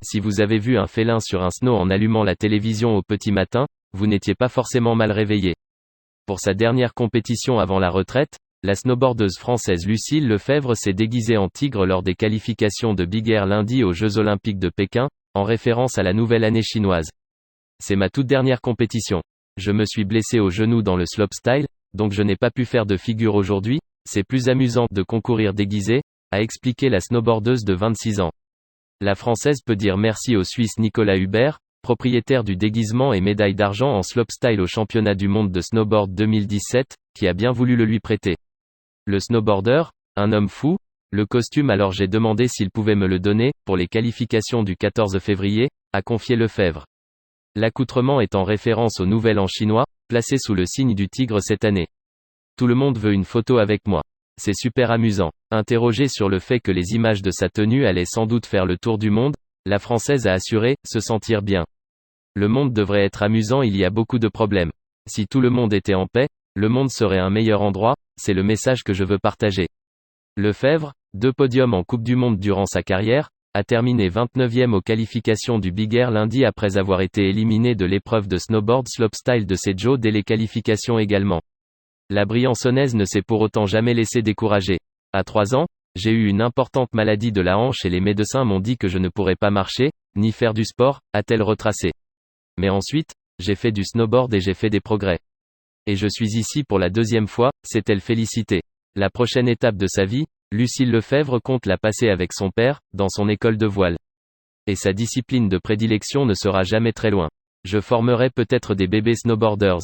Si vous avez vu un félin sur un snow en allumant la télévision au petit matin, vous n'étiez pas forcément mal réveillé. Pour sa dernière compétition avant la retraite, la snowboardeuse française Lucille Lefebvre s'est déguisée en tigre lors des qualifications de Big Air lundi aux Jeux Olympiques de Pékin, en référence à la nouvelle année chinoise. C'est ma toute dernière compétition. Je me suis blessé au genou dans le slopestyle, donc je n'ai pas pu faire de figure aujourd'hui, c'est plus amusant de concourir déguisé, a expliqué la snowboardeuse de 26 ans. La Française peut dire merci au Suisse Nicolas Hubert, propriétaire du déguisement et médaille d'argent en slopestyle au championnat du monde de snowboard 2017, qui a bien voulu le lui prêter. Le snowboarder, un homme fou, le costume alors j'ai demandé s'il pouvait me le donner, pour les qualifications du 14 février, a confié Lefebvre. L'accoutrement est en référence au Nouvel An chinois, placé sous le signe du tigre cette année. Tout le monde veut une photo avec moi. C'est super amusant. Interrogée sur le fait que les images de sa tenue allaient sans doute faire le tour du monde, la Française a assuré, se sentir bien. Le monde devrait être amusant, il y a beaucoup de problèmes. Si tout le monde était en paix, le monde serait un meilleur endroit, c'est le message que je veux partager. Lefebvre, 2 podiums en Coupe du Monde durant sa carrière, a terminé 29e aux qualifications du Big Air lundi après avoir été éliminé de l'épreuve de snowboard slopestyle de Sezhou dès les qualifications également. La Briançonnaise ne s'est pour autant jamais laissée décourager. À 3 ans, j'ai eu une importante maladie de la hanche et les médecins m'ont dit que je ne pourrais pas marcher, ni faire du sport, a-t-elle retracé. Mais ensuite, j'ai fait du snowboard et j'ai fait des progrès. Et je suis ici pour la 2e fois, s'est-elle félicitée. La prochaine étape de sa vie, Lucille Lefebvre compte la passer avec son père, dans son école de voile. Et sa discipline de prédilection ne sera jamais très loin. Je formerai peut-être des bébés snowboarders.